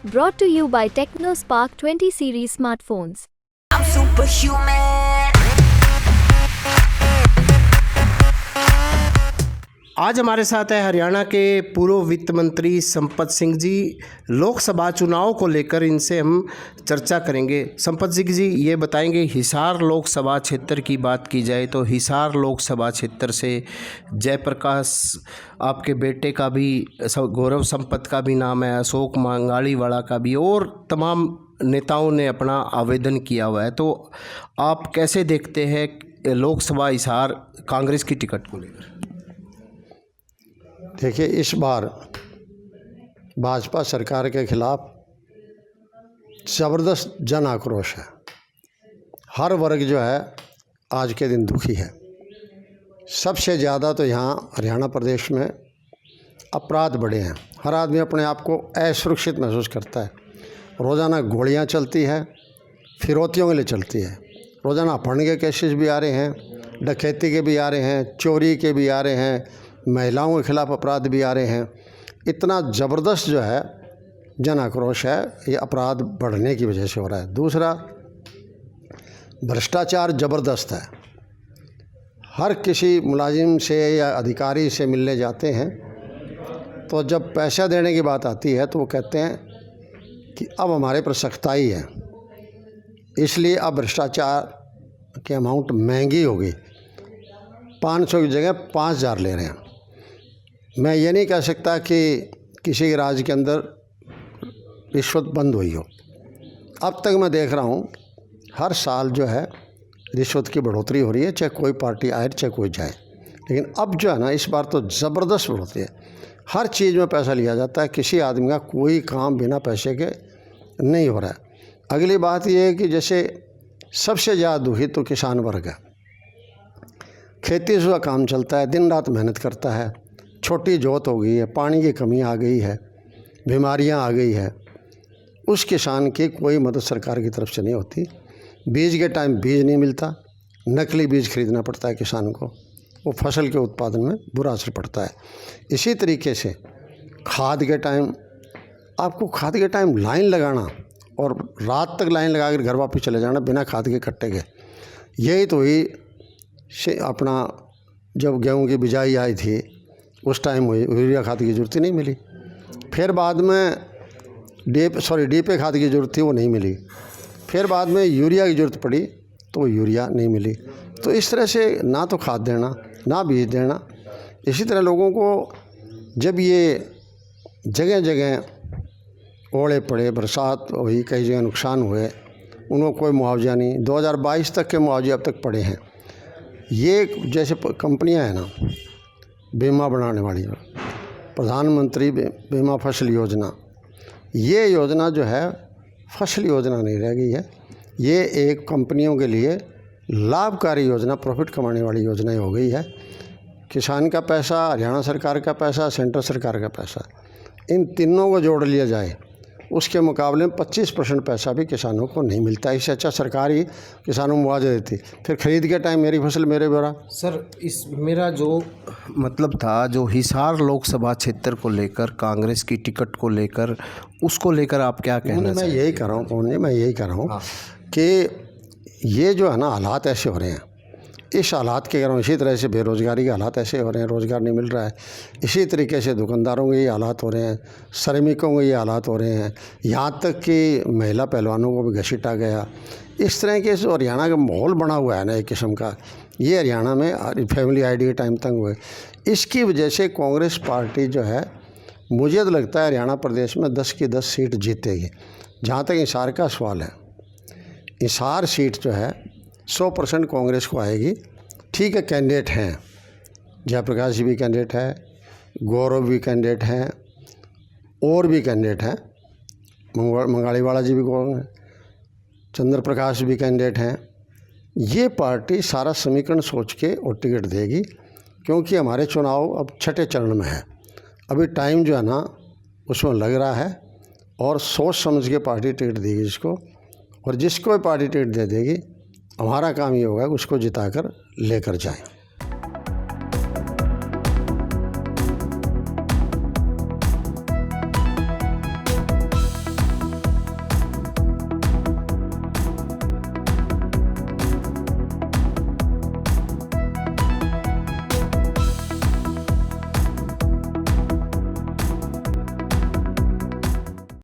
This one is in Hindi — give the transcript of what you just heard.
Brought to you by TechnoSpark 20 series smartphones. I'm superhuman. आज हमारे साथ है हरियाणा के पूर्व वित्त मंत्री संपत सिंह जी। लोकसभा चुनाव को लेकर इनसे हम चर्चा करेंगे। संपत सिंह जी ये बताएंगे, हिसार लोकसभा क्षेत्र की बात की जाए तो हिसार लोकसभा क्षेत्र से जयप्रकाश आपके बेटे का भी, गौरव संपत का भी नाम है, अशोक मंगाड़ीवाला का भी, और तमाम नेताओं ने अपना आवेदन किया हुआ है। तो आप कैसे देखते हैं लोकसभा हिसार कांग्रेस की टिकट को लेकर? देखिए, इस बार भाजपा सरकार के खिलाफ ज़बरदस्त जन आक्रोश है। हर वर्ग जो है आज के दिन दुखी है। सबसे ज़्यादा तो यहाँ हरियाणा प्रदेश में अपराध बढ़े हैं। हर आदमी अपने आप को असुरक्षित महसूस करता है। रोज़ाना गोलियाँ चलती है, फिरौतियों के लिए चलती है। रोज़ाना अपहरण के केसेस भी आ रहे हैं, डकैती के भी आ रहे हैं, चोरी के भी आ रहे हैं, महिलाओं के खिलाफ अपराध भी आ रहे हैं। इतना ज़बरदस्त जो है जन आक्रोश है, ये अपराध बढ़ने की वजह से हो रहा है। दूसरा, भ्रष्टाचार ज़बरदस्त है। हर किसी मुलाजिम से या अधिकारी से मिलने जाते हैं तो जब पैसा देने की बात आती है तो वो कहते हैं कि अब हमारे पर सख्ताई है, इसलिए अब भ्रष्टाचार की अमाउंट महंगी हो गई। 500 की जगह 5000 ले रहे हैं। मैं ये नहीं कह सकता कि किसी के राज्य के अंदर रिश्वत बंद हुई हो। अब तक मैं देख रहा हूँ हर साल जो है रिश्वत की बढ़ोतरी हो रही है, चाहे कोई पार्टी आए चाहे कोई जाए। लेकिन अब जो है ना, इस बार तो ज़बरदस्त बढ़ोतरी है। हर चीज़ में पैसा लिया जाता है। किसी आदमी का कोई काम बिना पैसे के नहीं हो रहा है। अगली बात यह है कि जैसे सबसे ज़्यादा दुखी तो किसान वर्ग है। खेती से काम चलता है, दिन रात मेहनत करता है, छोटी जोत हो गई है, पानी की कमी आ गई है, बीमारियां आ गई है, उस किसान की कोई मदद सरकार की तरफ से नहीं होती। बीज के टाइम बीज नहीं मिलता, नकली बीज खरीदना पड़ता है किसान को, वो फसल के उत्पादन में बुरा असर पड़ता है। इसी तरीके से खाद के टाइम, आपको खाद के टाइम लाइन लगाना और रात तक लाइन लगा कर घर वापस चले जाना बिना खाद के कट्टे के, यही तो हुई अपना जब गेहूं की बिजाई आई थी उस टाइम हुई। यूरिया खाद की ज़रूरत ही नहीं मिली। फिर बाद में डीपी खाद की ज़रूरत थी, वो नहीं मिली। फिर बाद में यूरिया की ज़रूरत पड़ी तो यूरिया नहीं मिली। तो इस तरह से ना तो खाद देना ना बीज देना। इसी तरह लोगों को जब ये जगह जगह ओले पड़े, बरसात हुई, कई जगह नुकसान हुए, उनको कोई मुआवजा नहीं। 2022 तक के मुआवजे अब तक पड़े हैं। ये जैसे कंपनियां हैं ना, बीमा बनाने वाली, प्रधानमंत्री बीमा फसल योजना, ये योजना जो है फसल योजना नहीं रह गई है। ये एक कंपनियों के लिए लाभकारी योजना, प्रॉफिट कमाने वाली योजना हो गई है। किसान का पैसा, हरियाणा सरकार का पैसा, सेंट्रल सरकार का पैसा, इन तीनों को जोड़ लिया जाए, उसके मुकाबले में 25% पैसा भी किसानों को नहीं मिलता। इससे अच्छा सरकार ही किसानों को मुआवजा देती। फिर खरीद के टाइम मेरी फसल मेरे बोरा। सर, इस मेरा जो मतलब था, जो हिसार लोकसभा क्षेत्र को लेकर कांग्रेस की टिकट को लेकर, उसको लेकर आप क्या कहना? मैं यही कह रहा हूँ, मैं यही कह रहा हूँ कि ये जो है ना हालात ऐसे हो रहे हैं, इस हालात के कारण, इसी तरह से बेरोज़गारी के हालात ऐसे हो रहे हैं, रोज़गार नहीं मिल रहा है। इसी तरीके से दुकानदारों के ये हालात हो रहे हैं, श्रमिकों के ये हालात हो रहे हैं, यहाँ तक कि महिला पहलवानों को भी घसीटा गया। इस तरह के जो हरियाणा का माहौल बना हुआ है ना एक किस्म का, ये हरियाणा में फैमिली आईडी के टाइम तक हुए। इसकी वजह से कांग्रेस पार्टी जो है, मुझे तो लगता है हरियाणा प्रदेश में 10 की 10 सीट जीतेगी। जहाँ तक हिसार का सवाल है, हिसार सीट जो है 100% कांग्रेस को आएगी। ठीक है, कैंडिडेट हैं, जयप्रकाश जी भी कैंडिडेट है, गौरव भी कैंडिडेट हैं, और भी कैंडिडेट हैं, मंगाड़ीवाला जी भी, चंद्र प्रकाश भी कैंडिडेट हैं। ये पार्टी सारा समीकरण सोच के और टिकट देगी, क्योंकि हमारे चुनाव अब छठे चरण में है। अभी टाइम जो है ना उसमें लग रहा है, और सोच समझ के पार्टी टिकट देगी जिसको, और जिसको भी पार्टी टिकट दे देगी, हमारा काम ये होगा कि उसको जिताकर लेकर जाएं।